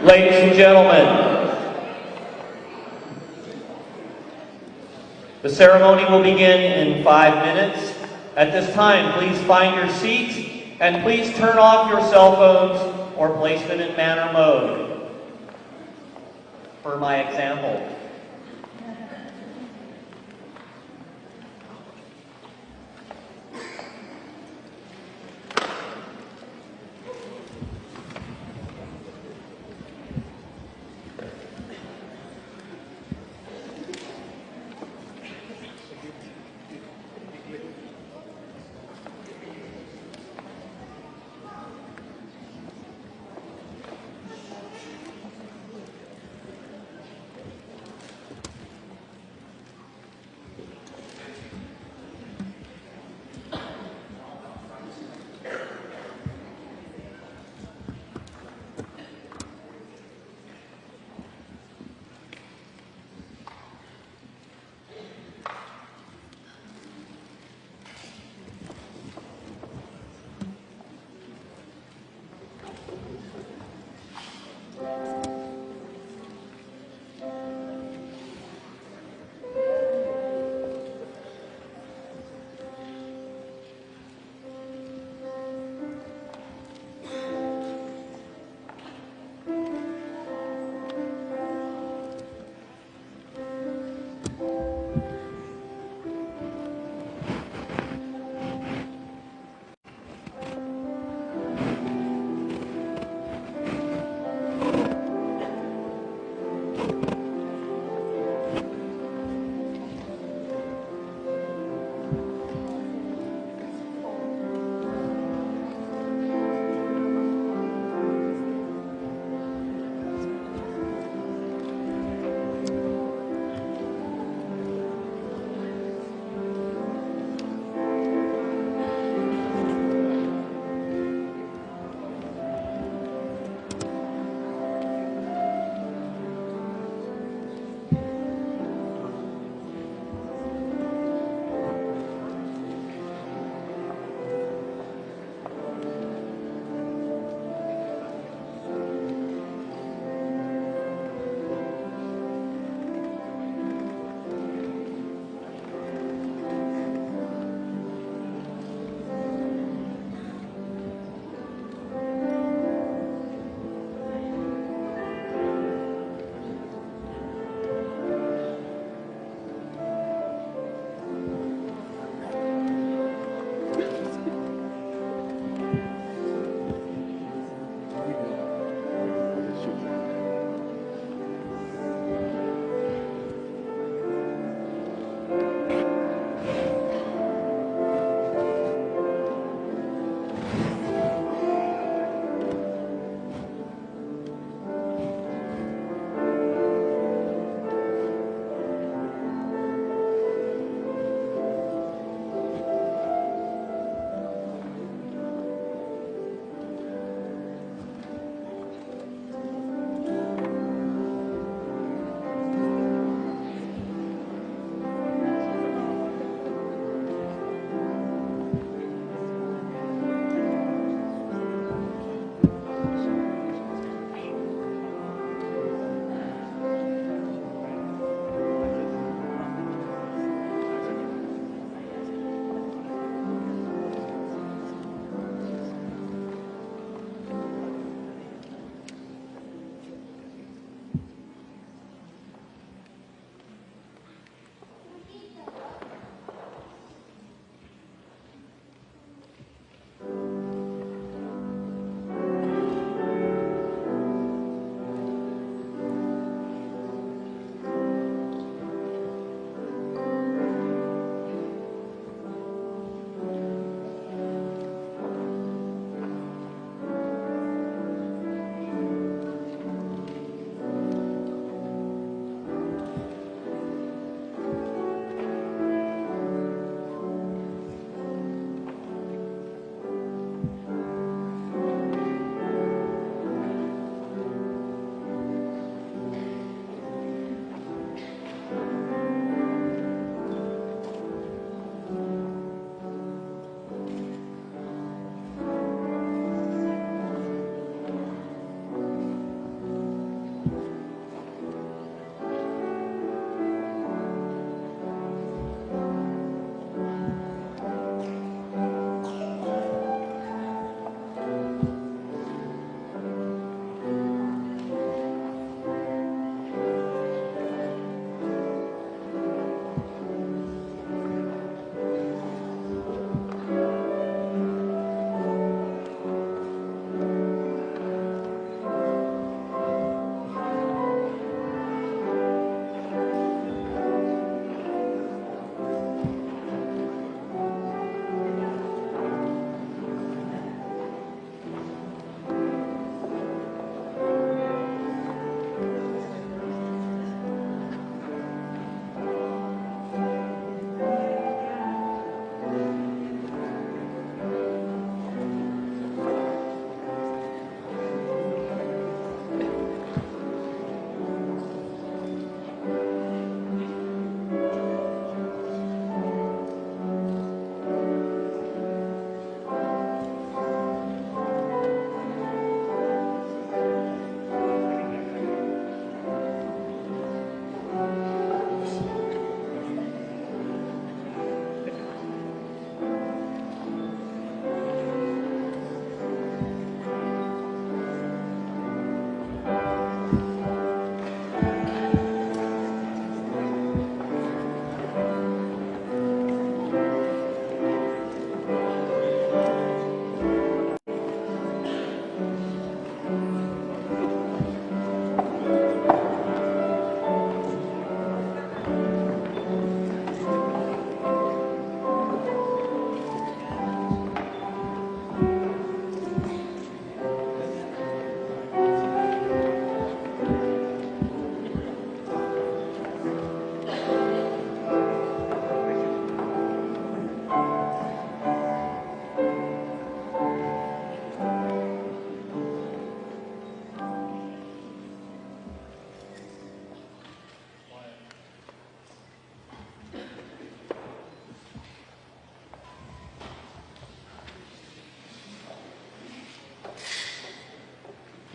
Ladies and gentlemen, the ceremony will begin in 5 minutes. At this time, please find your seats and please turn off your cell phones or place them in manner mode. For my example.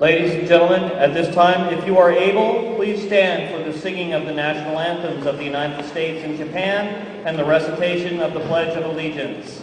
Ladies and gentlemen, at this time, if you are able, please stand for the singing of the national anthems of the United States and Japan and the recitation of the Pledge of Allegiance.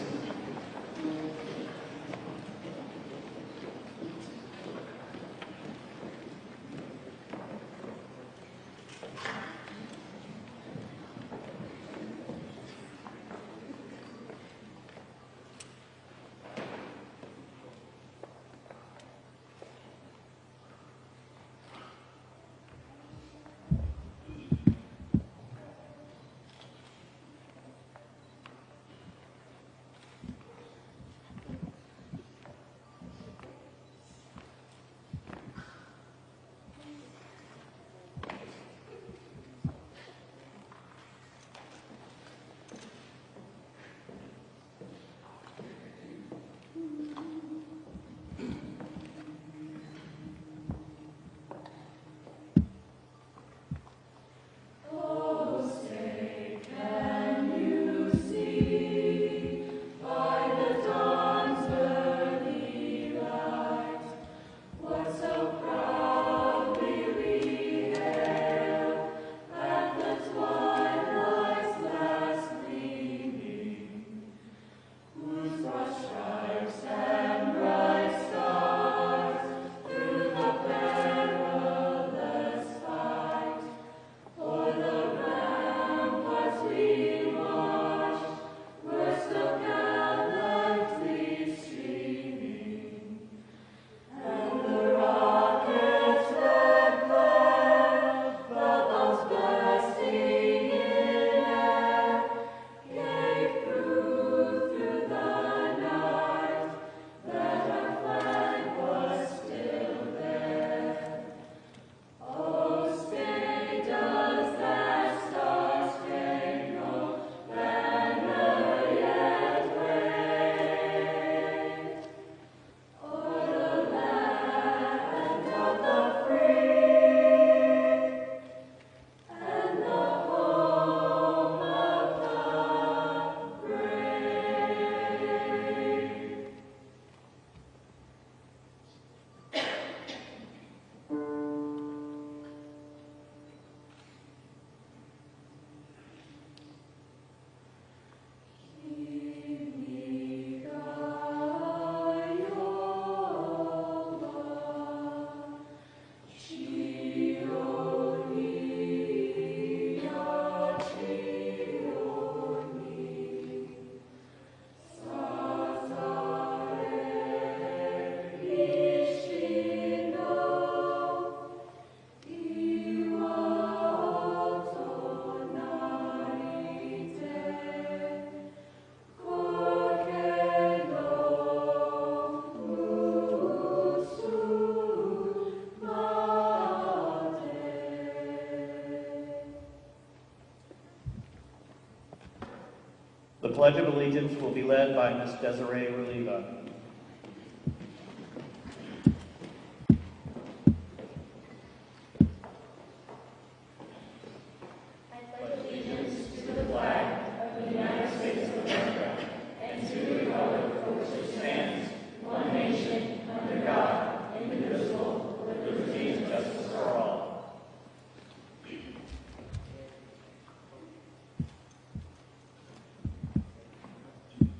The Pledge of Allegiance will be led by Ms. Desiree Reliva.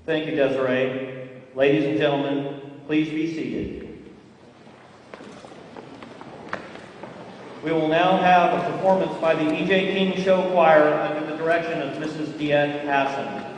Thank you, Desiree. Ladies and gentlemen, please be seated. We will now have a performance by the E.J. King Show Choir under the direction of Mrs. Diet Hassan.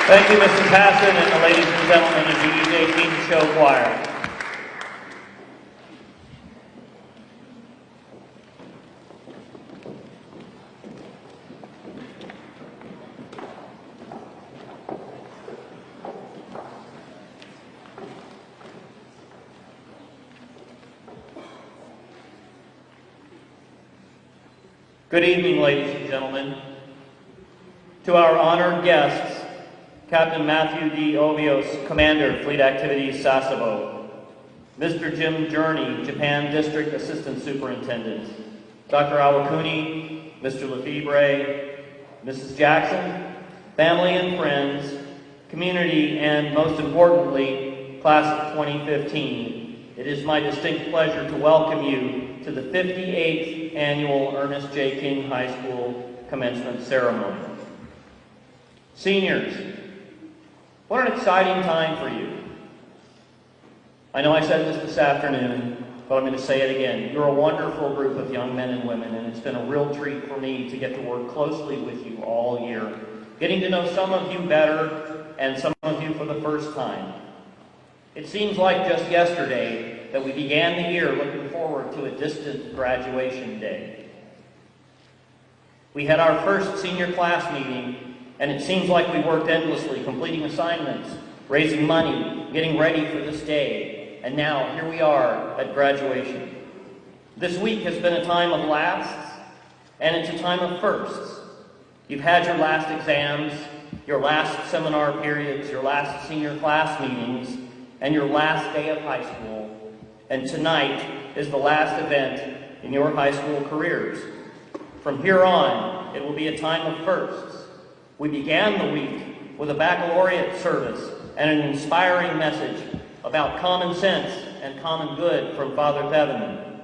Thank you, Mrs. Hassan, and the ladies and gentlemen of the E.J. King Show Choir. Good evening, ladies and gentlemen. To our honored guests, Captain Matthew D. Obios, Commander, Fleet Activities, Sasebo; Mr. Jim Journey, Japan District Assistant Superintendent; Dr. Awakuni, Mr. Lefebvre, Mrs. Jackson, family and friends, community, and most importantly, Class of 2015, it is my distinct pleasure to welcome you to the 58th Annual Ernest J. King High School Commencement Ceremony. Seniors, what an exciting time for you. I know I said this afternoon, but I'm going to say it again. You're a wonderful group of young men and women, and it's been a real treat for me to get to work closely with you all year, getting to know some of you better and some of you for the first time. It seems like just yesterday that we began the year looking forward to a distant graduation day. We had our first senior class meeting, and it seems like we worked endlessly, completing assignments, raising money, getting ready for this day, and now here we are at graduation. This week has been a time of lasts, and it's a time of firsts. You've had your last exams, your last seminar periods, your last senior class meetings, and your last day of high school, and tonight is the last event in your high school careers. From here on, it will be a time of firsts. We began the week with a baccalaureate service and an inspiring message about common sense and common good from Father Thevenin.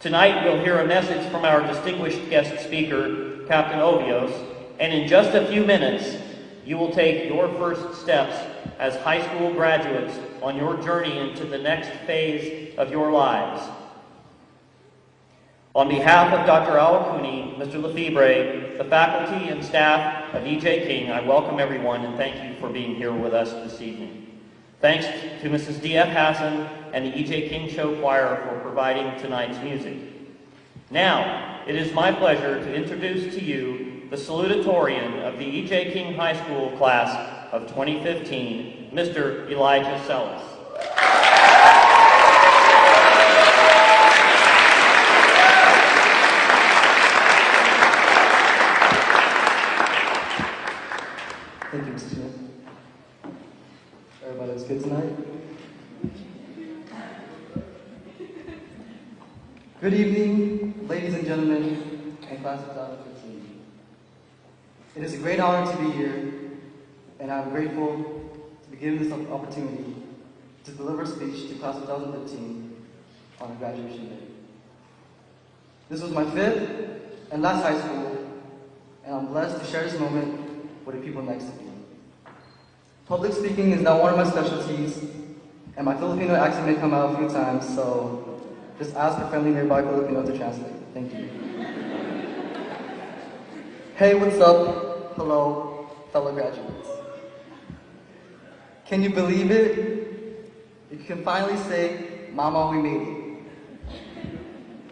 Tonight, we'll hear a message from our distinguished guest speaker, Captain Obios, and in just a few minutes, you will take your first steps as high school graduates on your journey into the next phase of your lives. On behalf of Dr. Awakuni, Mr. Lefebvre, the faculty and staff of E.J. King, I welcome everyone and thank you for being here with us this evening. Thanks to Mrs. D.F. Hassan and the E.J. King Show Choir for providing tonight's music. Now, it is my pleasure to introduce to you the salutatorian of the E.J. King High School class of 2015, Mr. Elijah Sellis. Thank you, Mr. Smith. Everybody was good tonight? Good evening, ladies and gentlemen, and class of 2015. It is a great honor to be here, and I'm grateful to be given this opportunity to deliver a speech to class of 2015 on a graduation day. This was my 5th and last high school, and I'm blessed to share this moment with the people next to me. Public speaking is not one of my specialties, and my Filipino accent may come out a few times, so just ask a friendly nearby Filipino to translate. Thank you. Hey, what's up? Hello, fellow graduates. Can you believe it? You can finally say, Mama, we made it.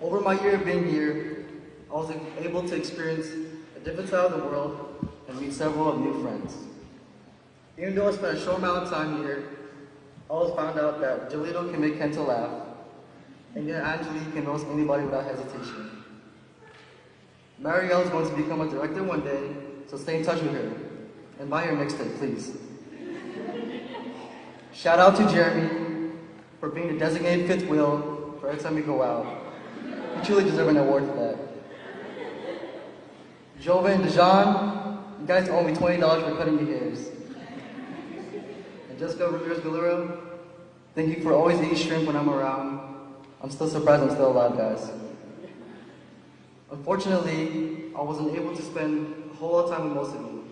Over my year of being here, I was able to experience a different side of the world and meet several of new friends. Even though I spent a short amount of time here, I always found out that Jolito can make Kento laugh, and yet Angelique can roast anybody without hesitation. Marielle is going to become a director one day, so stay in touch with her, and buy her mixtape, please. Shout out to Jeremy for being the designated fifth wheel for every time we go out. You truly deserve an award for that. Joven and Dejan, you guys owe me $20 for cutting your hairs. And Jessica Ramirez-Galero, thank you for always eating shrimp when I'm around. I'm still surprised I'm still alive, guys. Unfortunately, I wasn't able to spend a whole lot of time with most of you.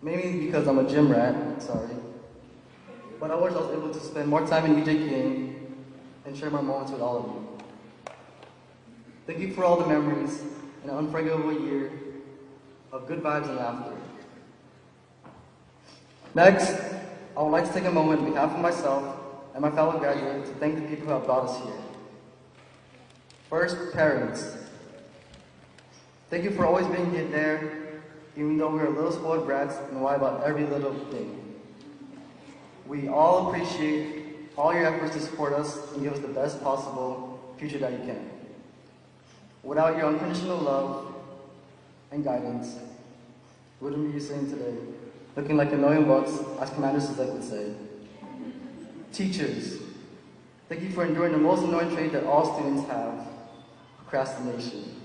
Mainly because I'm a gym rat, sorry. But I wish I was able to spend more time in E.J. King and share my moments with all of you. Thank you for all the memories and an unforgettable year of good vibes and laughter. Next, I would like to take a moment on behalf of myself and my fellow graduates to thank the people who have brought us here. First, parents. Thank you for always being there, even though we're little spoiled brats and lie about every little thing. We all appreciate all your efforts to support us and give us the best possible future that you can. Without your unconditional love and guidance, we wouldn't be sitting today, looking like $1 million, as Commander Sisek would say. Teachers, thank you for enduring the most annoying trait that all students have, procrastination.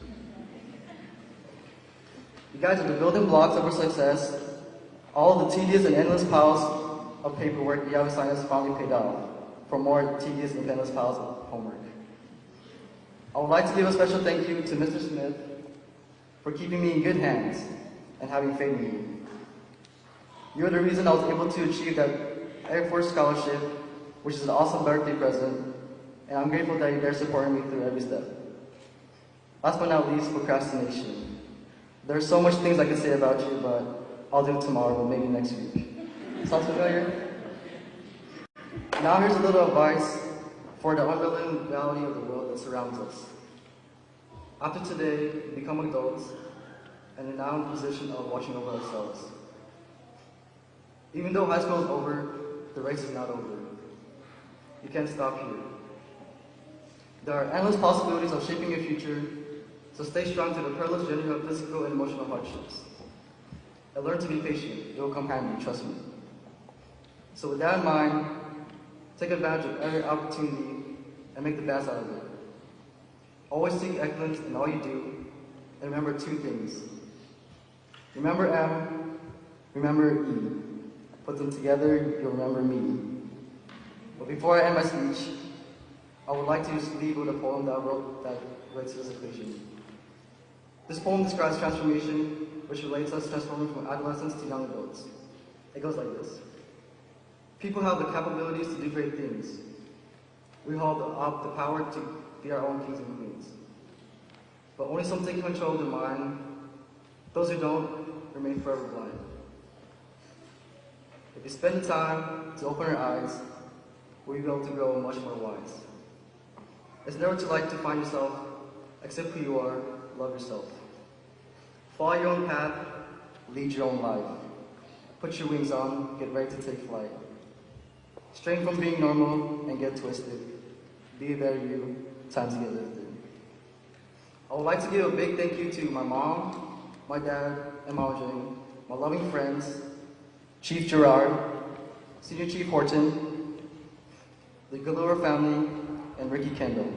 You guys are the building blocks of our success. All of the tedious and endless piles of paperwork you have assigned us finally paid off for more tedious and endless piles of homework. I would like to give a special thank you to Mr. Smith for keeping me in good hands and having faith in me. You're the reason I was able to achieve that Air Force scholarship, which is an awesome birthday present, and I'm grateful that you're there supporting me through every step. Last but not least, procrastination. There are so much things I could say about you, but I'll do it tomorrow or maybe next week. Sounds familiar? Now here's a little advice for the unrelenting reality of the world that surrounds us. After today, we become adults and are now in the position of watching over ourselves. Even though high school is over, the race is not over. You can't stop here. There are endless possibilities of shaping your future, so stay strong through the perilous journey of physical and emotional hardships. And learn to be patient. It will come handy, trust me. So with that in mind, take advantage of every opportunity and make the best out of it. Always seek excellence in all you do, and remember 2 things. Remember M, remember E. Put them together, you'll remember me. But before I end my speech, I would like to just leave with a poem that I wrote that relates to this equation. This poem describes transformation, which relates us transforming from adolescents to young adults. It goes like this. People have the capabilities to do great things. We hold the power to be our own kings and queens. But only some take control of their mind. Those who don't remain forever blind. If you spend the time to open our eyes, we'll be able to grow much more wise. It's never too late to find yourself, accept who you are, love yourself. Follow your own path, lead your own life. Put your wings on, get ready to take flight. Strain from being normal and get twisted. Be there you, time to get lifted. I would like to give a big thank you to my mom, my dad, and my Jane, my loving friends, Chief Gerard, Senior Chief Horton, the Galore family, and Ricky Kendall.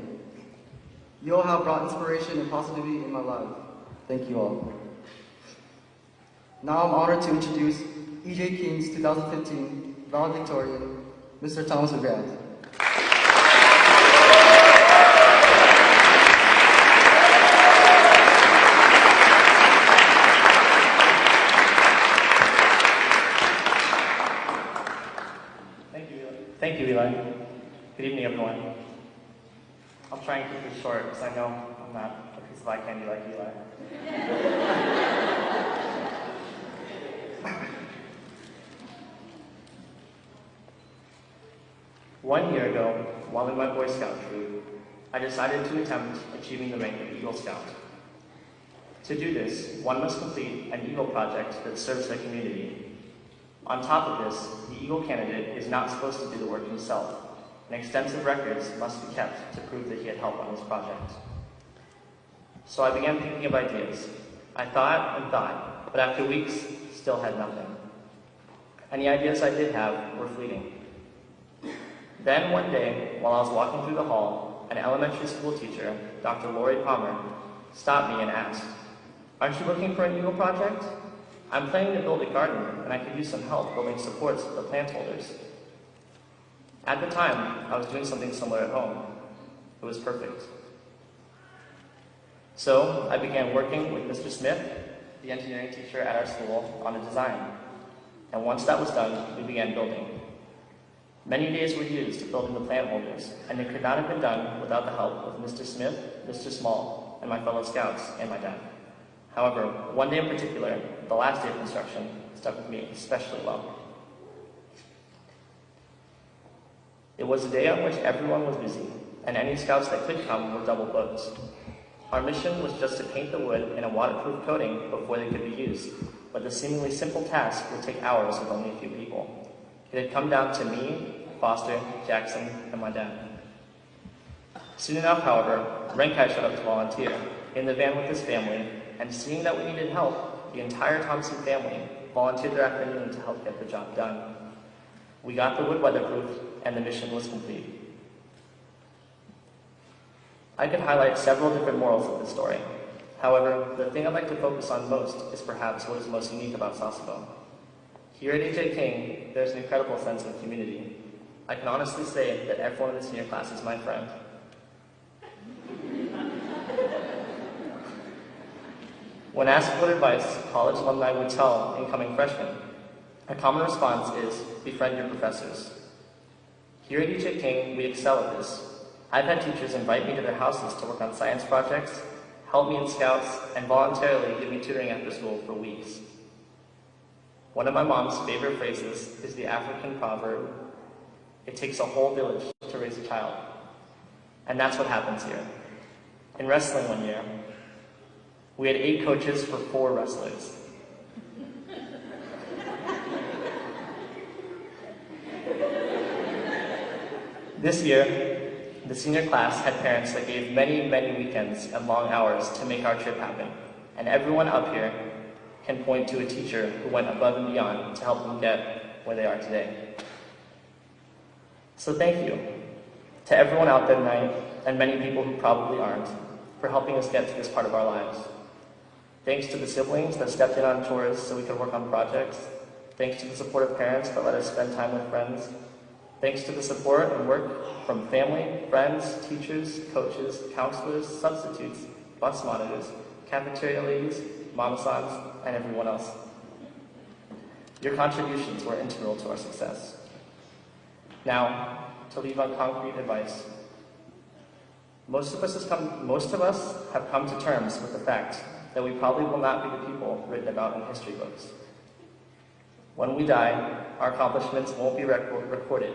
You all have brought inspiration and positivity in my life. Thank you all. Now I'm honored to introduce E.J. King's 2015 valedictorian, Mr. Thomas McGrath. Thank you, Eli. Good evening, everyone. I'll try and keep this short because I know I'm not a piece of eye candy like Eli. One year ago, while in my Boy Scout troop, I decided to attempt achieving the rank of Eagle Scout. To do this, one must complete an Eagle project that serves the community. On top of this, the Eagle candidate is not supposed to do the work himself, and extensive records must be kept to prove that he had help on his project. So I began thinking of ideas. I thought and thought, but after weeks, still had nothing. Any ideas I did have were fleeting. Then one day, while I was walking through the hall, an elementary school teacher, Dr. Lori Palmer, stopped me and asked, "Aren't you looking for an Eagle project? I'm planning to build a garden, and I could use some help building supports for the plant holders." At the time, I was doing something similar at home. It was perfect. So I began working with Mr. Smith, the engineering teacher at our school, on a design. And once that was done, we began building. Many days were used building the plant holders, and it could not have been done without the help of Mr. Smith, Mr. Small, and my fellow scouts, and my dad. However, one day in particular, the last day of construction, stuck with me especially well. It was a day on which everyone was busy, and any scouts that could come were double booked. Our mission was just to paint the wood in a waterproof coating before they could be used, but the seemingly simple task would take hours with only a few people. It had come down to me, Foster, Jackson, and my dad. Soon enough, however, Renkai showed up to volunteer, in the van with his family, and seeing that we needed help, the entire Thompson family volunteered their afternoon to help get the job done. We got the wood weatherproof, and the mission was complete. I could highlight several different morals of this story. However, the thing I'd like to focus on most is perhaps what is most unique about Sasebo. Here at AJ King, there's an incredible sense of community. I can honestly say that everyone in the senior class is my friend. When asked what advice college alumni would tell incoming freshmen, a common response is, befriend your professors. Here at AJ King, we excel at this. I've had teachers invite me to their houses to work on science projects, help me in scouts, and voluntarily give me tutoring after school for weeks. One of my mom's favorite phrases is the African proverb, "It takes a whole village to raise a child." And that's what happens here. In wrestling one year, we had 8 coaches for 4 wrestlers. This year, the senior class had parents that gave many, many weekends and long hours to make our trip happen, and everyone up here can point to a teacher who went above and beyond to help them get where they are today. So thank you to everyone out there tonight, and many people who probably aren't, for helping us get to this part of our lives. Thanks to the siblings that stepped in on tours so we could work on projects. Thanks to the supportive parents that let us spend time with friends. Thanks to the support and work from family, friends, teachers, coaches, counselors, substitutes, bus monitors, cafeteria ladies, mama-sans, and everyone else. Your contributions were integral to our success. Now, to leave on concrete advice. Most of us have come to terms with the fact that we probably will not be the people written about in history books. When we die, our accomplishments won't be recorded,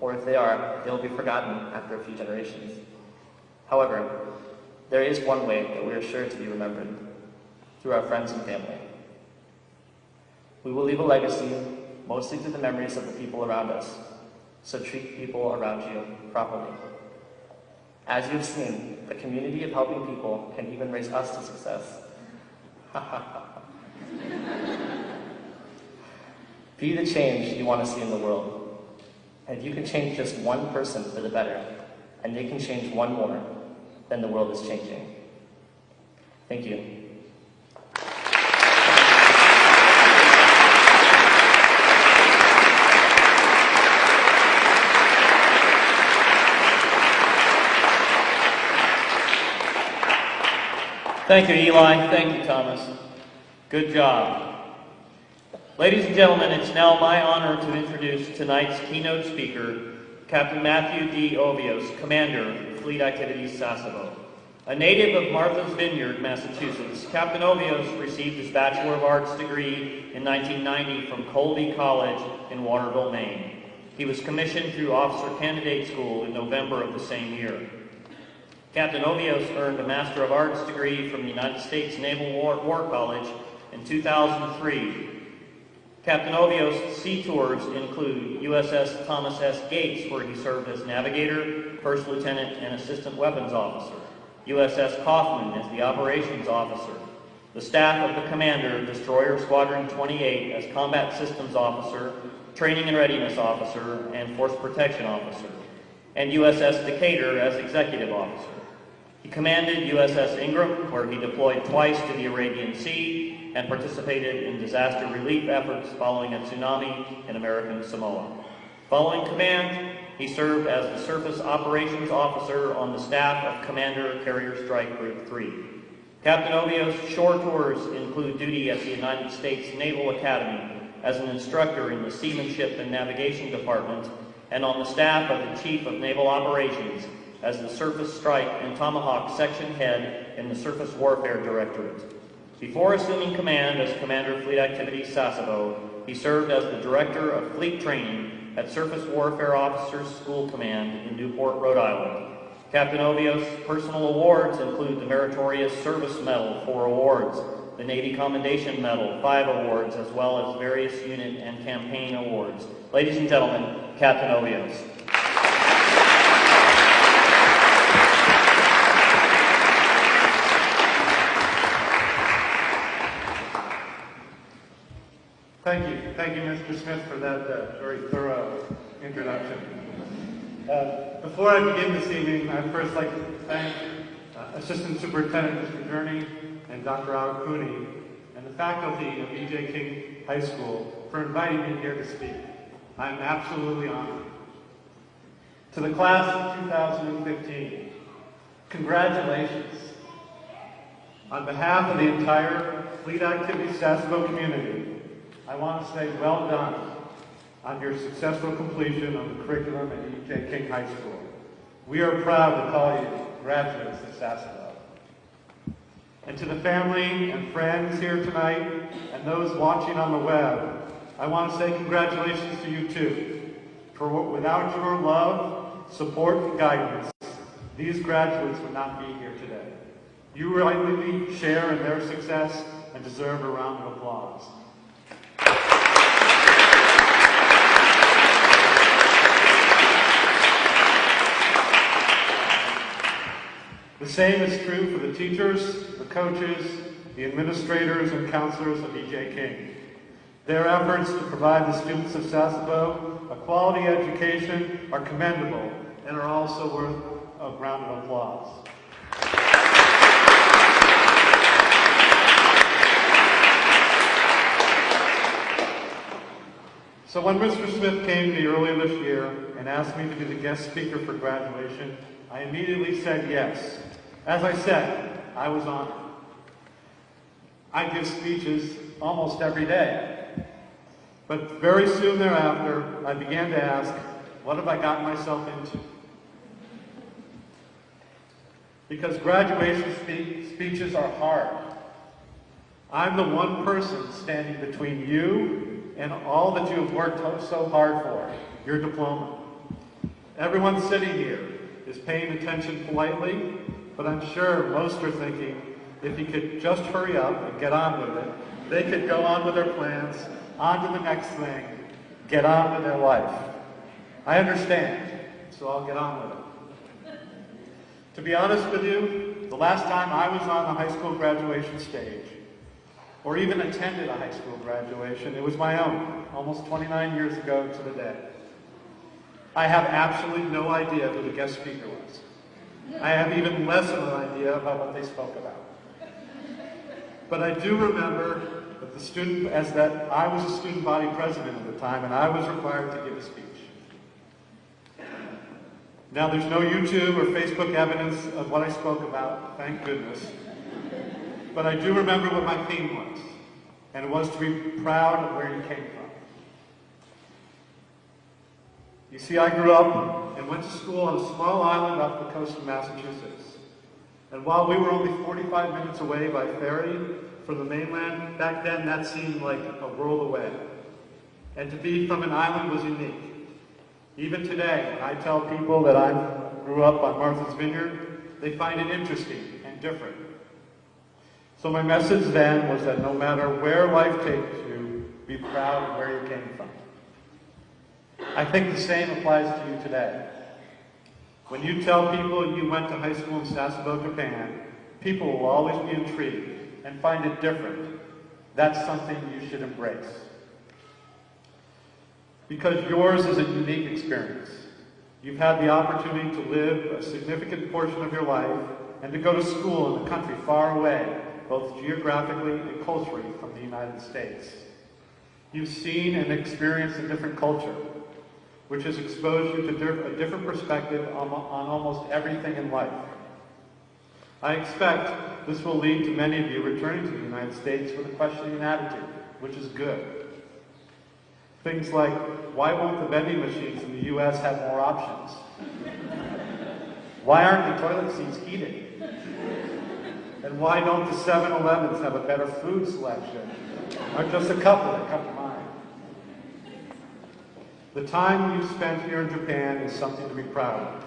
or if they are, they will be forgotten after a few generations. However, there is one way that we are sure to be remembered, through our friends and family. We will leave a legacy, mostly through the memories of the people around us, so treat people around you properly. As you've seen, the community of helping people can even raise us to success. Be the change you want to see in the world. And if you can change just one person for the better, and they can change one more, then the world is changing. Thank you. Thank you, Eli. Thank you, Thomas. Good job. Ladies and gentlemen, it's now my honor to introduce tonight's keynote speaker, Captain Matthew D. Ovios, Commander, Fleet Activities Sasebo. A native of Martha's Vineyard, Massachusetts, Captain Ovios received his Bachelor of Arts degree in 1990 from Colby College in Waterville, Maine. He was commissioned through Officer Candidate School in November of the same year. Captain Ovios earned a Master of Arts degree from the United States Naval War College in 2003. Captain Ovios' sea tours include USS Thomas S. Gates, where he served as navigator, first lieutenant, and assistant weapons officer. USS Kaufman as the operations officer. The staff of the commander, Destroyer Squadron 28 as combat systems officer, training and readiness officer, and force protection officer. And USS Decatur as executive officer. He commanded USS Ingram, where he deployed twice to the Arabian Sea and participated in disaster relief efforts following a tsunami in American Samoa. Following command, he served as the Surface Operations Officer on the staff of Commander Carrier Strike Group 3. Captain Ovios' shore tours include duty at the United States Naval Academy as an instructor in the Seamanship and Navigation Department and on the staff of the Chief of Naval Operations as the Surface Strike and Tomahawk Section Head in the Surface Warfare Directorate. Before assuming command as Commander Fleet Activities Sasebo, he served as the Director of Fleet Training at Surface Warfare Officers School Command in Newport, Rhode Island. Captain Ovios' personal awards include the Meritorious Service Medal, 4 awards, the Navy Commendation Medal, 5 awards, as well as various unit and campaign awards. Ladies and gentlemen, Captain Ovios. Thank you, Mr. Smith, for that very thorough introduction. Before I begin this evening, I'd first like to thank Assistant Superintendent Mr. Gurney and Dr. Al Cooney and the faculty of E.J. King High School for inviting me here to speak. I'm absolutely honored. To the class of 2015, congratulations. On behalf of the entire Fleet Activities Sasebo community, I want to say well done on your successful completion of the curriculum at E.J. King High School. We are proud to call you graduates of Sasebo. And to the family and friends here tonight and those watching on the web, I want to say congratulations to you too. For without your love, support, and guidance, these graduates would not be here today. You rightly share in their success and deserve a round of applause. The same is true for the teachers, the coaches, the administrators, and counselors of E.J. King. Their efforts to provide the students of Sasebo a quality education are commendable and are also worth a round of applause. So when Mr. Smith came to me earlier this year and asked me to be the guest speaker for graduation, I immediately said yes. As I said, I was honored. I give speeches almost every day. But very soon thereafter, I began to ask, what have I gotten myself into? Because graduation speeches are hard. I'm the one person standing between you and all that you have worked so hard for, your diploma. Everyone sitting here is paying attention politely, but I'm sure most are thinking, if you could just hurry up and get on with it, they could go on with their plans, on to the next thing, get on with their life. I understand, so I'll get on with it. To be honest with you, the last time I was on the high school graduation stage, or even attended a high school graduation, it was my own, almost 29 years ago to the day. I have absolutely no idea who the guest speaker was. I have even less of an idea about what they spoke about. But I do remember that I was a student body president at the time, and I was required to give a speech. Now there's no YouTube or Facebook evidence of what I spoke about, thank goodness. But I do remember what my theme was, and it was to be proud of where you came from. You see, I grew up and went to school on a small island off the coast of Massachusetts. And while we were only 45 minutes away by ferry from the mainland, back then that seemed like a world away. And to be from an island was unique. Even today, when I tell people that I grew up on Martha's Vineyard, they find it interesting and different. So my message then was that no matter where life takes you, be proud of where you came from. I think the same applies to you today. When you tell people you went to high school in Sasebo, Japan, people will always be intrigued and find it different. That's something you should embrace. Because yours is a unique experience. You've had the opportunity to live a significant portion of your life and to go to school in a country far away, both geographically and culturally from the United States. You've seen and experienced a different culture, which has exposed you to a different perspective on almost everything in life. I expect this will lead to many of you returning to the United States with a questioning attitude, which is good. Things like, why won't the vending machines in the U.S. have more options? Why aren't the toilet seats heated? And why don't the 7-Elevens have a better food selection? Or just a couple that come to mind. The time you've spent here in Japan is something to be proud of,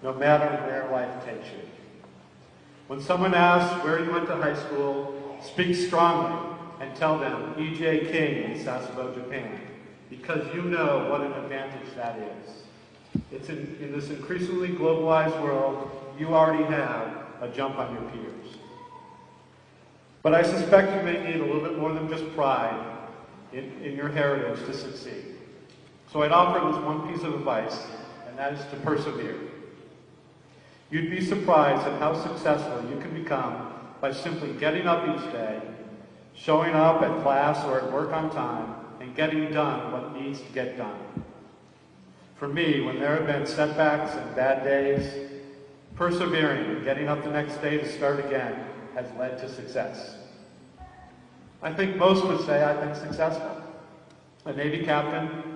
no matter where life takes you. When someone asks where you went to high school, speak strongly and tell them E.J. King in Sasebo, Japan, because you know what an advantage that is. It's in this increasingly globalized world, you already have a jump on your peers. But I suspect you may need a little bit more than just pride in your heritage to succeed. So I'd offer this one piece of advice, and that is to persevere. You'd be surprised at how successful you can become by simply getting up each day, showing up at class or at work on time, and getting done what needs to get done. For me, when there have been setbacks and bad days, persevering and getting up the next day to start again has led to success. I think most would say I've been successful. A Navy captain,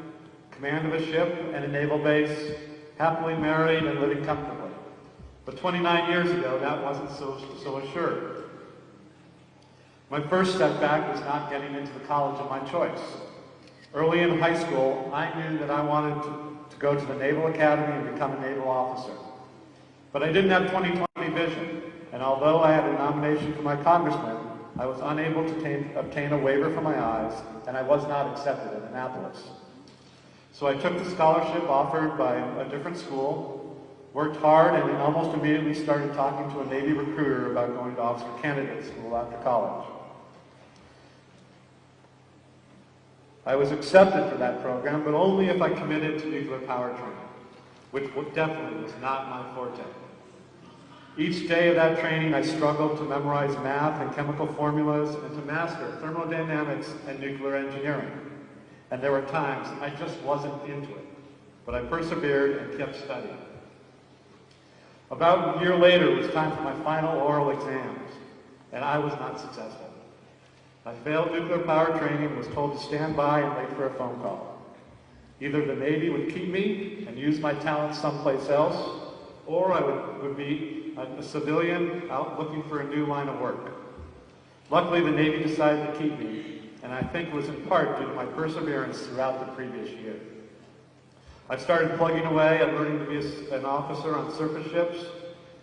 command of a ship and a naval base, happily married and living comfortably. But 29 years ago, that wasn't so assured. My first setback was not getting into the college of my choice. Early in high school, I knew that I wanted to go to the Naval Academy and become a naval officer. But I didn't have 20/20 vision, and although I had a nomination for my congressman, I was unable to obtain a waiver for my eyes, and I was not accepted at Annapolis. So I took the scholarship offered by a different school, worked hard, and then almost immediately started talking to a Navy recruiter about going to officer candidate school after college. I was accepted for that program, but only if I committed to nuclear power training, which definitely was not my forte. Each day of that training, I struggled to memorize math and chemical formulas and to master thermodynamics and nuclear engineering. And there were times I just wasn't into it, but I persevered and kept studying. About a year later, it was time for my final oral exams, and I was not successful. I failed nuclear power training and was told to stand by and wait for a phone call. Either the Navy would keep me and use my talents someplace else, or I would be a civilian out looking for a new line of work. Luckily, the Navy decided to keep me, and I think it was in part due to my perseverance throughout the previous year. I started plugging away at learning to be an officer on surface ships,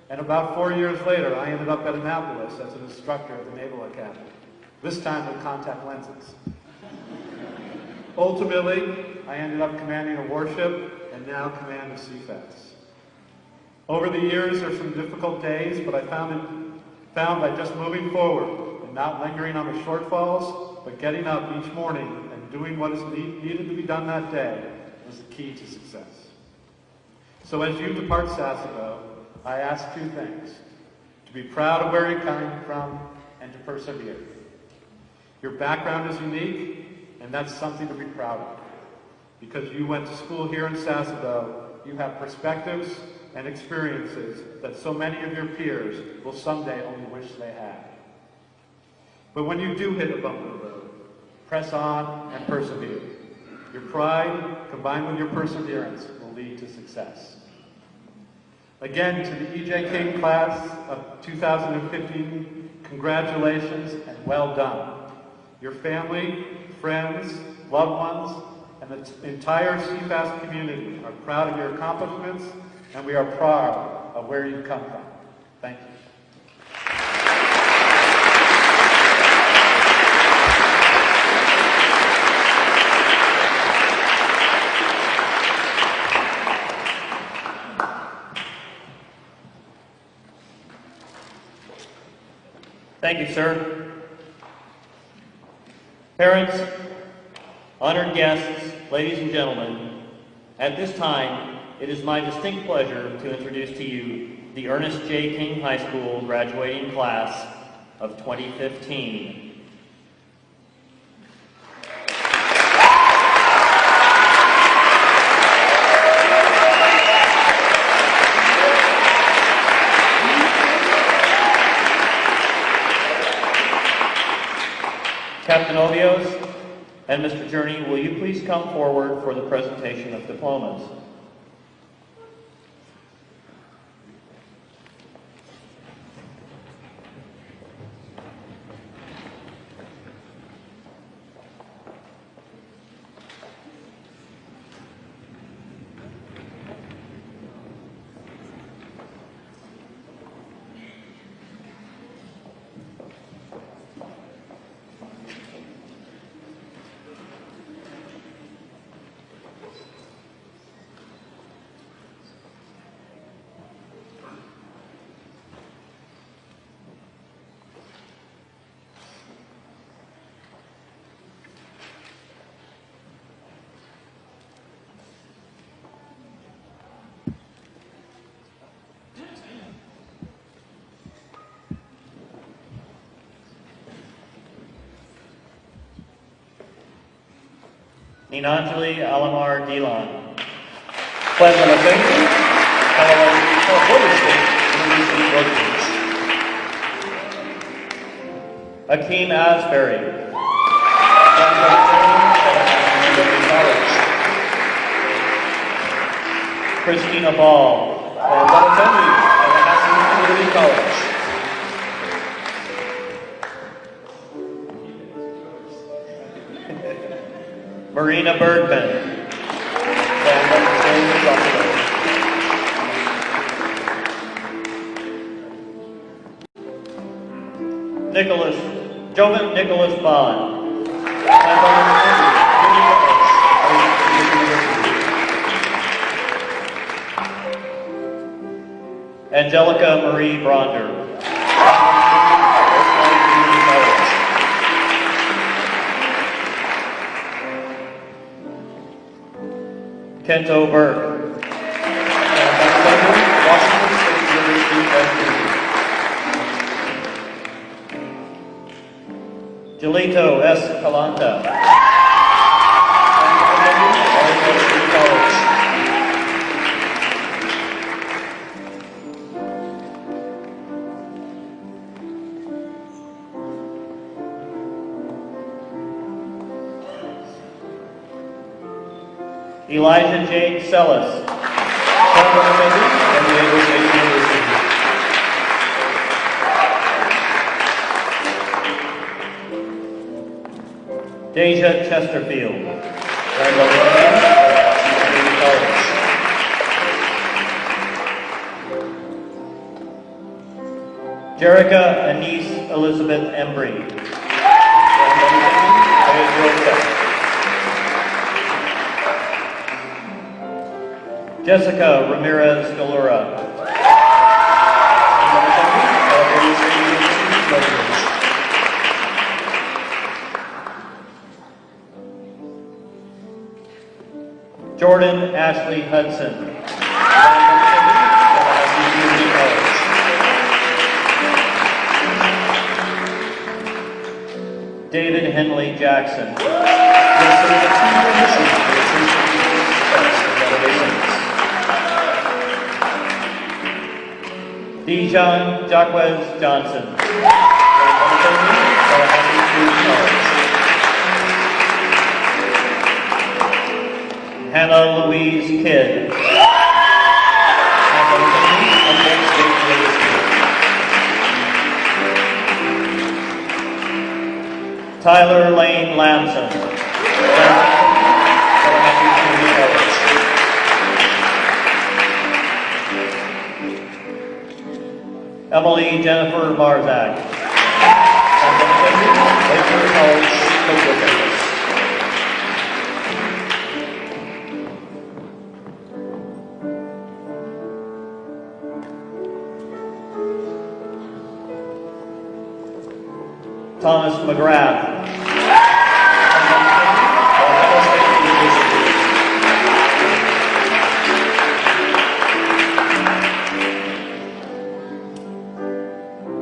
and about 4 years later, I ended up at Annapolis as an instructor at the Naval Academy, this time with contact lenses. Ultimately, I ended up commanding a warship and now command of CFETs. Over the years, there were some difficult days, but I found by just moving forward and not lingering on the shortfalls, but getting up each morning and doing what is needed to be done that day was the key to success. So as you depart Sasebo, I ask two things: to be proud of where you're coming from and to persevere. Your background is unique, and that's something to be proud of. Because you went to school here in Sasebo, you have perspectives and experiences that so many of your peers will someday only wish they had. But when you do hit a bump in the road, press on and persevere. Your pride, combined with your perseverance, will lead to success. Again, to the E.J. King class of 2015, congratulations and well done. Your family, friends, loved ones, and the entire CFAS community are proud of your accomplishments, and we are proud of where you've come from. Thank you. Thank you, sir. Parents, honored guests, ladies and gentlemen, at this time, it is my distinct pleasure to introduce to you the Ernest J. King High School graduating class of 2015. Captain Obios and Mr. Journey, will you please come forward for the presentation of diplomas? Ninanjali Alamar Dilan. Pledge of Allegiance. Colorado State University Workers. Akeem Asbury. Christina Ball. Community College. Marina Bergman. Jovan Nicholas Bond. Angelica Marie Bronder. Kento Burke. Washington State University. Julito S. Calanta. Elijah Jane Sellis. Deja Chesterfield. Jerica Anise Elizabeth Embry. Jessica Ramirez Galura. Jordan Ashley Hudson. David Henley Jackson. Dijon Jacquez Johnson. Hannah Louise Kidd. Tyler Lane Lamson. Emily Jennifer Marzak. Thomas McGrath.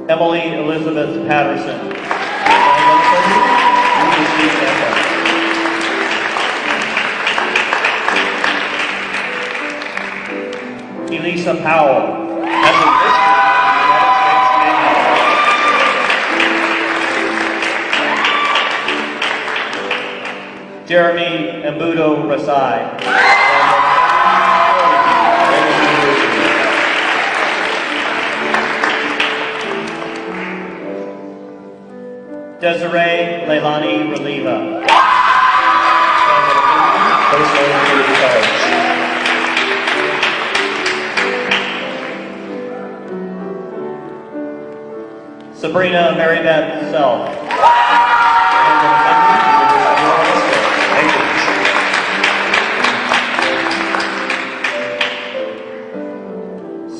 Emily Elizabeth Patterson. Elisa Powell. Jeremy Embudo Rasai. Desiree Leilani Reliva. Sabrina Marybeth Self.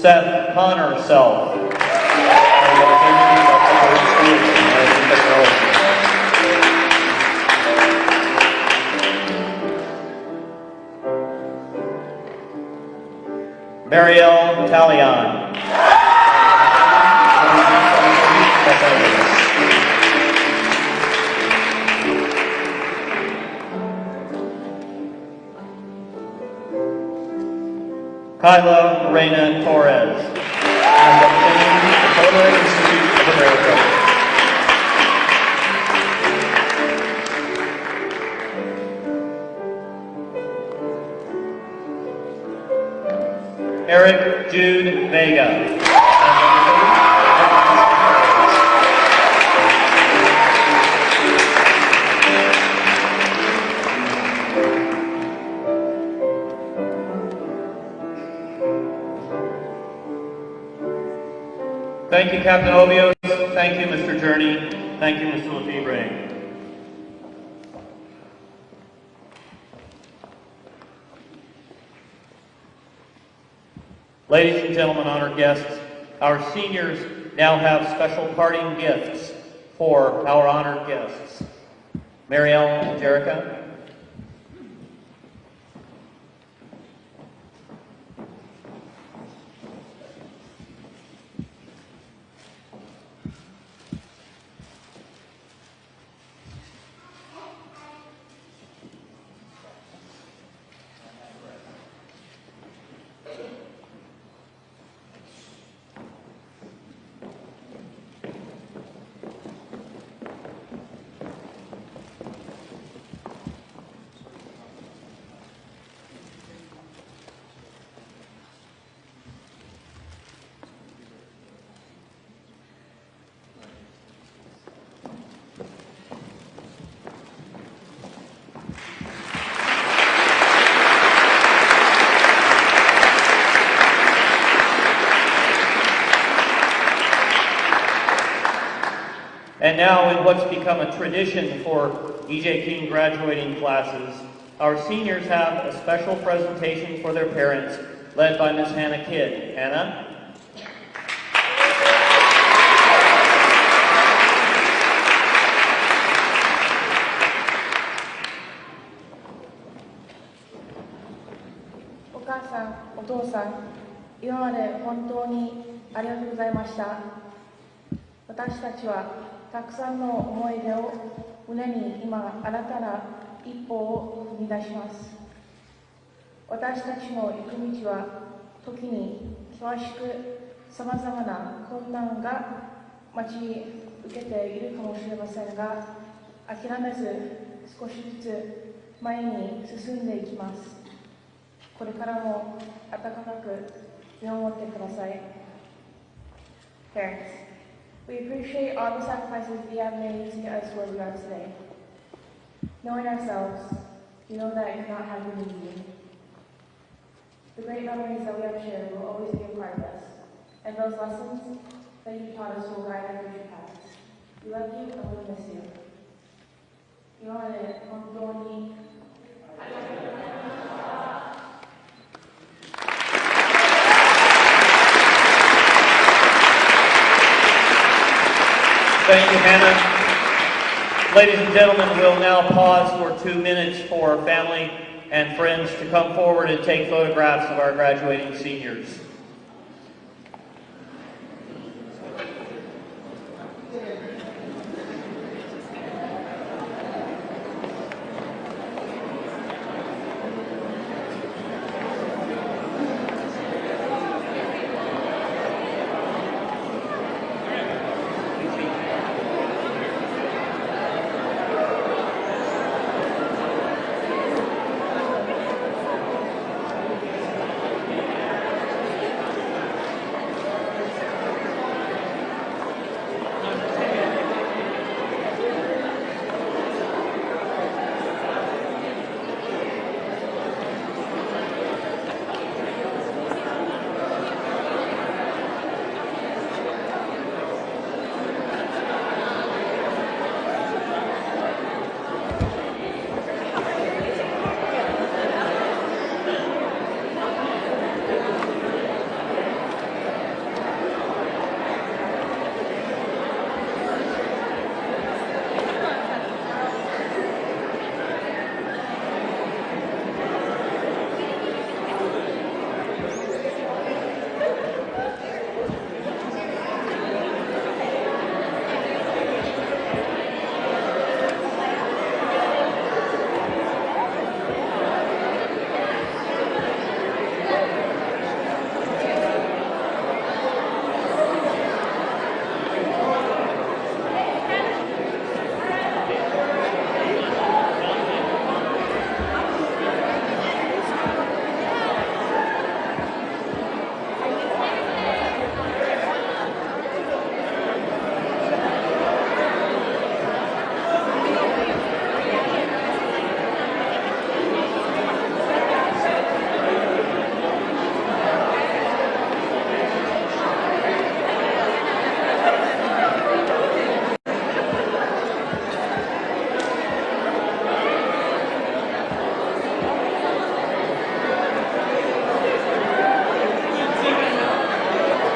Seth Connor Self. Marielle Talion. Kyla Reina Torres, representing the Culinary Institute of America. Eric Jude Vega. Thank you, Captain Obios. Thank you, Mr. Journey. Thank you, Mr. Lefebvre. Ladies and gentlemen, honored guests, our seniors now have special parting gifts for our honored guests. Marielle and Jerica. And now, in what's become a tradition for E.J. King graduating classes, our seniors have a special presentation for their parents, led by Miss Hannah Kidd. Hannah?お母さん、お父さん、今まで本当にありがとうございました。私たちはたくさんの思い出を胸に今、新たな一歩を踏み出します。私たちの行く道は時に険しくさまざまな困難が待ち受けているかもしれませんが、諦めず少しずつ前に進んでいきます。これからも温かく見守ってください。Parents, we appreciate all the sacrifices we have made to get us where we are today. Knowing ourselves, we know that it cannot have been easy. The great memories that we have shared will always be a part of us, and those lessons that you taught us will guide our future paths. We love you and we miss you. 今まで本当にありがとうございました。Thank you, Hannah. Ladies and gentlemen, we'll now pause for 2 minutes for family and friends to come forward and take photographs of our graduating seniors.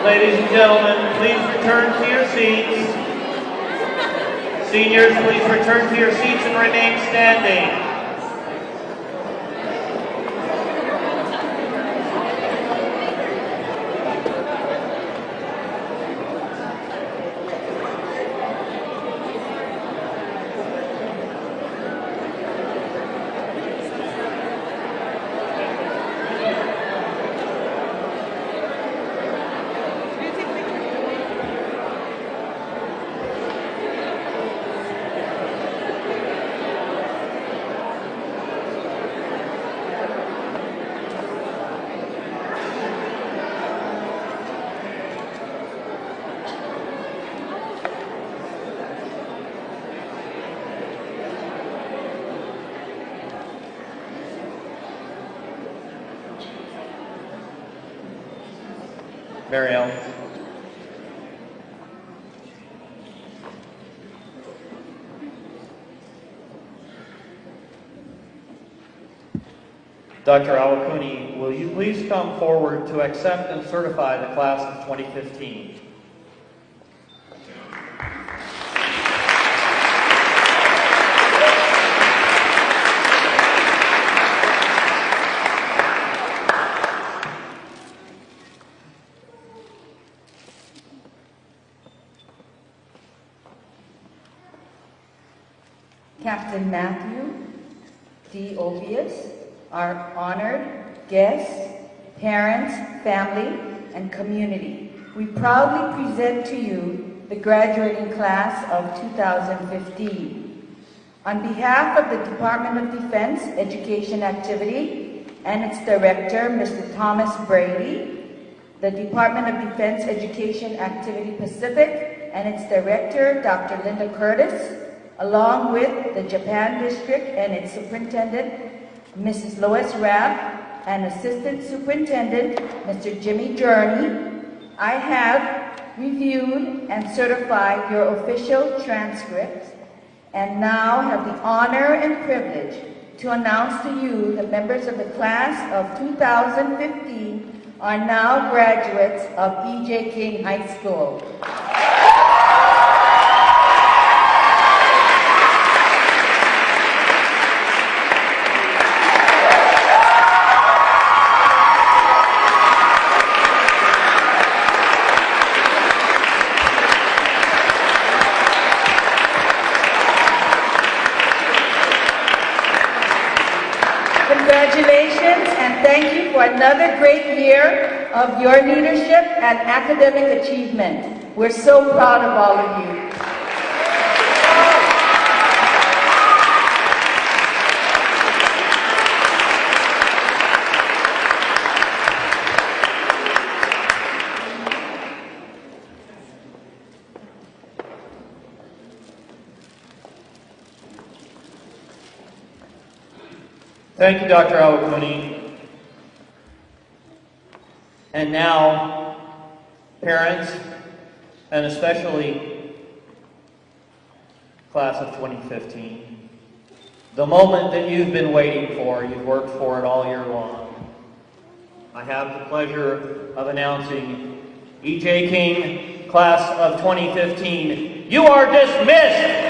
Ladies and gentlemen, please return to your seats. Seniors, please return to your seats and remain standing. Mary Ellen. Dr. Awakuni, will you please come forward to accept and certify the class of 2015? Captain Matthew D. Ovius, our honored guests, parents, family, and community, we proudly present to you the graduating class of 2015. On behalf of the Department of Defense Education Activity and its director, Mr. Thomas Brady, the Department of Defense Education Activity Pacific and its director, Dr. Linda Curtis, along with the Japan District and its superintendent, Mrs. Lois Rapp, and Assistant Superintendent, Mr. Jimmy Journey, I have reviewed and certified your official transcripts and now have the honor and privilege to announce to you the members of the class of 2015 are now graduates of E.J. King High School. Congratulations and thank you for another great year of your leadership and academic achievement. We're so proud of all of you. Thank you, Dr. Awakuni. And now, parents, and especially class of 2015, the moment that you've been waiting for, you've worked for it all year long. I have the pleasure of announcing E.J. King, class of 2015. You are dismissed!